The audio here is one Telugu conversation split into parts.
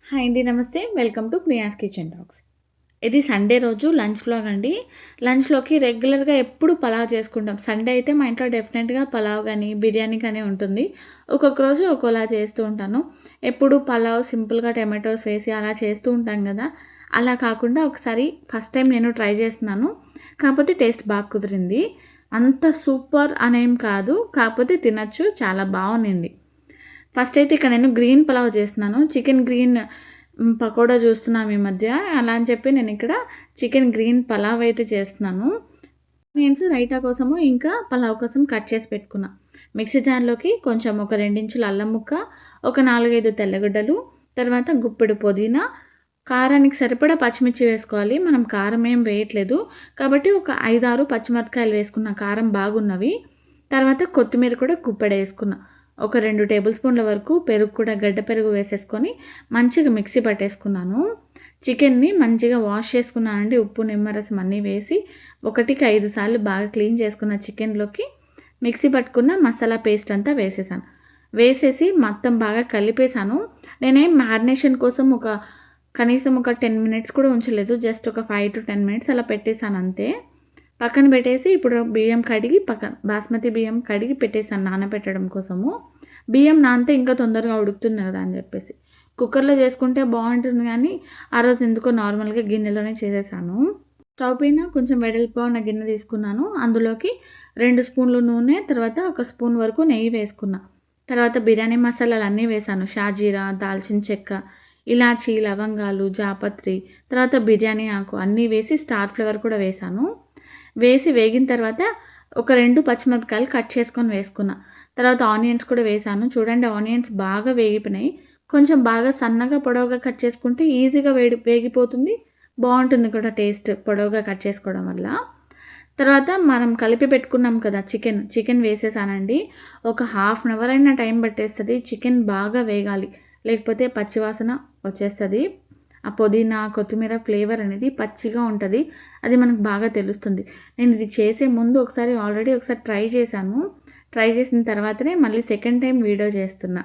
హాయ్ అండి. నమస్తే. Welcome to Priya's kitchen talks. ఇది సండే రోజు లంచ్ వ్లాగ్ అండి. లంచ్‌లోకి రెగ్యులర్‌గా ఎప్పుడు పలావ్ చేసుకుంటాం. సండే అయితే మా ఇంట్లో డెఫినెట్‌గా పలావ్ గానీ, బిర్యానీ కానీ ఉంటుంది. ఒక్కొక్క రోజు ఒక్కోలా చేస్తూ ఉంటాను. ఎప్పుడు పలావ్ సింపుల్‌గా టమాటోస్ వేసి అలా చేస్తూ ఉంటాం కదా! అలా కాకుండా ఒకసారి ఫస్ట్ టైం నేను ట్రై చేస్తున్నాను. కాకపోతే టేస్ట్ బాగా కుదిరింది. అంత సూపర్ అనేం కాదు. కాకపోతే తినొచ్చు. చాలా బావుండింది. ఫస్ట్ అయితే ఇక్కడ నేను గ్రీన్ పలావ్ చేస్తున్నాను. చికెన్ గ్రీన్ పకోడా చూస్తున్నాం ఈ మధ్య. అలా అని చెప్పి నేను ఇక్కడ చికెన్ గ్రీన్ పలావ్ అయితే చేస్తున్నాను. ఆనియన్స్ రైతా కోసము, ఇంకా పలావ్ కోసం కట్ చేసి పెట్టుకున్నా. మిక్సీ జార్‌లోకి కొంచెం ఒక 2 ఇంచుల అల్లం ముక్క, ఒక 4, 5 తెల్లగడ్డలు, తర్వాత గుప్పెడు పుదీనా, కారానికి సరిపడా పచ్చిమిర్చి వేసుకోవాలి. మనం కారం ఏం వేయట్లేదు. కాబట్టి ఒక 5, 6 పచ్చిమిరపకాయలు వేసుకున్న కారం బాగున్నవి. తర్వాత కొత్తిమీర కూడా గుప్పెడేసుకున్నా. ఒక 2 టేబుల్ స్పూన్ల వరకు పెరుగు కూడా గడ్డ పెరుగు వేసేసుకొని మంచిగా మిక్సీ పట్టేసుకున్నాను. చికెన్‌ని మంచిగా వాష్ చేసుకున్నానండి. ఉప్పు, నిమ్మరసం అన్నీ వేసి 1కి 5 సార్లు బాగా క్లీన్ చేసుకున్న చికెన్‌లోకి మిక్సీ పట్టుకున్న మసాలా పేస్ట్ అంతా వేసేసాను. వేసేసి మొత్తం బాగా కలిపేసాను. నేనేం మ్యారినేషన్ కోసం కనీసం ఒక 10 మినిట్స్ కూడా ఉంచలేదు. జస్ట్ ఒక 5-10 మినిట్స్ అలా పెట్టేసాను అంతే. పక్కన పెట్టేసి ఇప్పుడు బియ్యం కడిగి బాస్మతి బియ్యం కడిగి పెట్టేసాను నానబెట్టడం కోసము. బియ్యం నానితే ఇంకా తొందరగా ఉడుకుతుంది కదా అని చెప్పేసి. కుక్కర్‌లో చేసుకుంటే బాగుంటుంది కానీ ఆ రోజు ఎందుకో నార్మల్‌గా గిన్నెలోనే చేసేసాను. స్టవ్ పైన కొంచెం వెడల్పుగా ఉన్న గిన్నె తీసుకున్నాను. అందులోకి 2 స్పూన్లు నూనె, తర్వాత ఒక స్పూన్ వరకు నెయ్యి వేసుకున్నా. తర్వాత బిర్యానీ మసాలాలు అన్నీ వేశాను. షాజీరా, దాల్చిన చెక్క, ఇలాచీ, లవంగాలు, జాపత్రి, తర్వాత బిర్యానీ ఆకు అన్నీ వేసి స్టార్ ఫ్లేవర్ కూడా వేశాను. వేసి వేగిన తర్వాత ఒక 2 పచ్చిమిరపకాయలు కట్ చేసుకొని వేసుకున్నా. తర్వాత ఆనియన్స్ కూడా వేశాను. చూడండి ఆనియన్స్ బాగా వేగిపోయినాయి. కొంచెం బాగా సన్నగా పొడవుగా కట్ చేసుకుంటే ఈజీగా వేగిపోతుంది. బావుంటుంది కూడా టేస్ట్ పొడవుగా కట్ చేసుకోవడం వల్ల. తర్వాత మనం కలిపి పెట్టుకున్నాం కదా చికెన్ వేసేసానండి. ఒక హాఫ్ అన్ అవర్ అయినా టైం పట్టేస్తది. చికెన్ బాగా వేగాలి. లేకపోతే పచ్చివాసన వచ్చేస్తది. ఆ పుదీనా, కొత్తిమీర ఫ్లేవర్ అనేది పచ్చిగా ఉంటది. అది మనకు బాగా తెలుస్తుంది. నేను ఇది చేసే ముందు ఆల్రెడీ ఒకసారి ట్రై చేశాను. ట్రై చేసిన తర్వాతనే మళ్ళీ సెకండ్ టైం వీడియో చేస్తున్నా.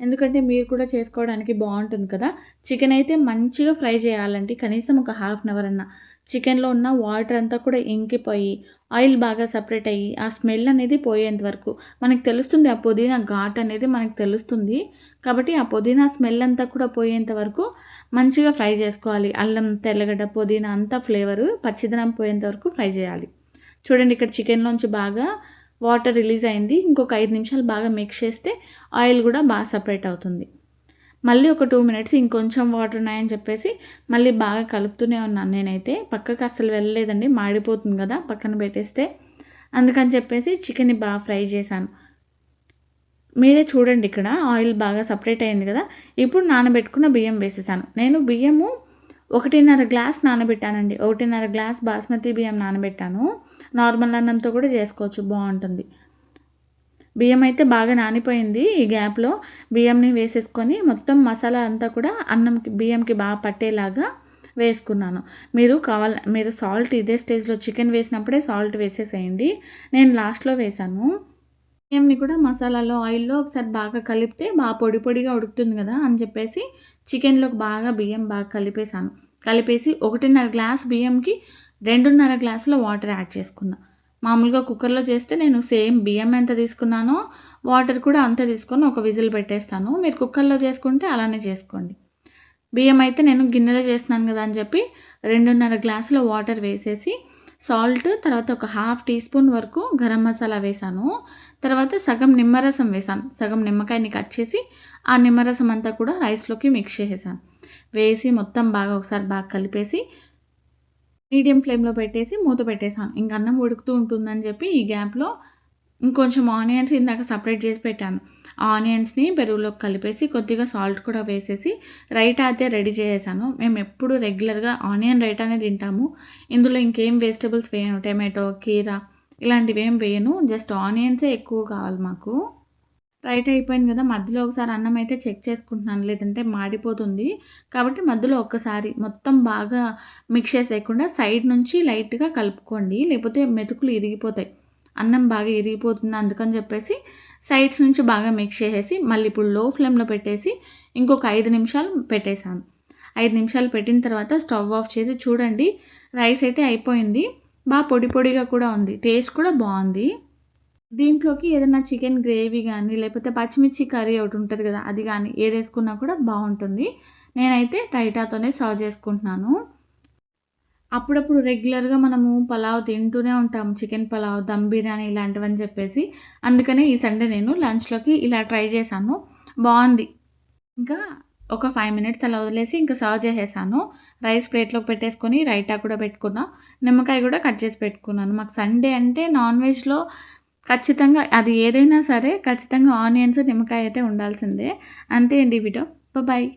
ఎందుకంటే మీరు కూడా చేసుకోవడానికి బాగుంటుంది కదా! చికెన్ అయితే మంచిగా ఫ్రై చేయాలండి. కనీసం ఒక హాఫ్ అన్ అవర్ అన్నా. చికెన్‌లో ఉన్న వాటర్ అంతా కూడా ఇంకిపోయి, ఆయిల్ బాగా సెపరేట్ అయ్యి, ఆ స్మెల్ అనేది పోయేంత వరకు మనకు తెలుస్తుంది. ఆ పుదీనా ఘాట్ అనేది మనకు తెలుస్తుంది. కాబట్టి ఆ పుదీనా స్మెల్ అంతా కూడా పోయేంత వరకు మంచిగా ఫ్రై చేసుకోవాలి. అల్లం, తెల్లగడ్డ, పుదీనా అంతా ఫ్లేవరు పచ్చిదనం పోయేంత వరకు ఫ్రై చేయాలి. చూడండి ఇక్కడ చికెన్‌లోంచి బాగా వాటర్ రిలీజ్ అయింది. ఇంకొక 5 నిమిషాలు బాగా మిక్స్ చేస్తే ఆయిల్ కూడా బాగా సెపరేట్ అవుతుంది. మళ్ళీ ఒక 2 మినిట్స్ ఇంకొంచెం వాటర్ ఉన్నాయని చెప్పేసి మళ్ళీ బాగా కలుపుతూనే ఉన్నాను నేనైతే. పక్కకు అస్సలు వెళ్ళలేదండి. మాడిపోతుంది కదా పక్కన పెట్టేస్తే. అందుకని చెప్పేసి చికెన్‌ని బాగా ఫ్రై చేశాను. మీరే చూడండి ఇక్కడ ఆయిల్ బాగా సెపరేట్ అయింది కదా! ఇప్పుడు నానబెట్టుకున్న బియ్యం వేసేసాను. నేను బియ్యము 1:30 గ్లాస్ నానబెట్టానండి. 1:30 గ్లాస్ బాస్మతి బియ్యం నానబెట్టాను. నార్మల్ అన్నంతో కూడా చేసుకోవచ్చు బావుంటుంది. బియ్యం అయితే బాగా నానిపోయింది. ఈ గ్యాప్‌లో బియ్యంని వేసేసుకొని మొత్తం మసాలా అంతా కూడా బియ్యంకి బాగా పట్టేలాగా వేసుకున్నాను. మీరు సాల్ట్ ఇదే స్టేజ్‌లో చికెన్ వేసినప్పుడే సాల్ట్ వేసేసేయండి. నేను లాస్ట్‌లో వేశాను. బియ్యంని కూడా మసాలాలో, ఆయిల్‌లో ఒకసారి బాగా కలిపితే బాగా పొడి పొడిగా ఉడుకుతుంది కదా! అని చెప్పేసి చికెన్‌లోకి బాగా బియ్యం బాగా కలిపేసాను. కలిపేసి 1:30 గ్లాస్ బియ్యంకి 2:30 గ్లాసుల వాటర్ యాడ్ చేసుకున్నా. మామూలుగా కుక్కర్‌లో చేస్తే నేను సేమ్ బియ్యం ఎంత తీసుకున్నానో వాటర్ కూడా అంతే తీసుకొని ఒక విజిల్ పెట్టేస్తాను. మీరు కుక్కర్‌లో చేసుకుంటే అలానే చేసుకోండి. బియ్యం అయితే నేను గిన్నెలో చేస్తున్నాను కదా అని చెప్పి 2:30 గ్లాసుల వాటర్ వేసేసి సాల్ట్, తర్వాత ఒక హాఫ్ టీ స్పూన్ వరకు గరం మసాలా వేశాను. తర్వాత సగం నిమ్మరసం వేశాను. సగం నిమ్మకాయని కట్ చేసి ఆ నిమ్మరసం అంతా కూడా రైస్‌లోకి మిక్స్ చేసేసాను. వేసి మొత్తం ఒకసారి బాగా కలిపేసి మీడియం ఫ్లేమ్‌లో పెట్టేసి మూత పెట్టేసాను. ఇంక అన్నం ఉడుకుతూ ఉంటుందని చెప్పి ఈ గ్యాప్‌లో ఇంకొంచెం ఆనియన్స్ ఇందాక సెపరేట్ చేసి పెట్టాను. ఆ ఆనియన్స్‌ని పెరుగులోకి కలిపేసి కొద్దిగా సాల్ట్ కూడా వేసేసి రైతా అయితే రెడీ చేసేసాను. మేము ఎప్పుడు రెగ్యులర్‌గా ఆనియన్ రైతానే తింటాము. ఇందులో ఇంకేం వెజిటబుల్స్ వేయను. టమాటో, కీరా ఇలాంటివి ఏం వేయను. జస్ట్ ఆనియన్సే ఎక్కువ కావాలి మాకు. రైతా అయిపోయింది కదా! మధ్యలో ఒకసారి అన్నం అయితే చెక్ చేసుకుంటున్నాను. లేదంటే మాడిపోతుంది. కాబట్టి మధ్యలో ఒక్కసారి మొత్తం బాగా మిక్స్ చేసేయకుండా సైడ్ నుంచి లైట్‌గా కలుపుకోండి. లేకపోతే మెతుకులు ఇరిగిపోతాయి. అన్నం బాగా ఇరిగిపోతుంది. అందుకని చెప్పేసి సైడ్స్ నుంచి బాగా మిక్స్ చేసేసి మళ్ళీ ఇప్పుడు లో ఫ్లేమ్‌లో పెట్టేసి ఇంకొక 5 నిమిషాలు పెట్టేసాను. 5 నిమిషాలు పెట్టిన తర్వాత స్టవ్ ఆఫ్ చేసి చూడండి రైస్ అయితే అయిపోయింది. పొడి పొడిగా కూడా ఉంది. టేస్ట్ కూడా బావుంది. దీంట్లోకి ఏదైనా చికెన్ గ్రేవీ గానీ, లేకపోతే పచ్చిమిర్చి కర్రీ ఒకటి ఉంటది కదా! అది గానీ ఏదేసుకున్నా కూడా బావుంటుంది. నేనైతే రైతాతోనే సర్వ్ చేసుకుంటున్నాను. అప్పుడప్పుడు రెగ్యులర్‌గా మనము పలావ్ తింటూనే ఉంటాం. చికెన్ పలావ్, దమ్ బిర్యానీ ఇలాంటివని చెప్పేసి. అందుకనే ఈ సండే నేను లంచ్‌లోకి ఇలా ట్రై చేశాను. బావుంది. ఇంకా ఒక 5 మినిట్స్ అలా వదిలేసి ఇంకా సర్వ్ చేసేసాను. రైస్ ప్లేట్‌లోకి పెట్టేసుకొని రైతా కూడా పెట్టుకున్నా. నిమ్మకాయ కూడా కట్ చేసి పెట్టుకున్నాను. మాకు సండే అంటే నాన్ వెజ్‌లో ఖచ్చితంగా అది ఏదైనా సరే ఖచ్చితంగా ఆనియన్స్, నిమ్మకాయ అయితే ఉండాల్సిందే. అంతే అండి ఈ వీడియో. బాయ్.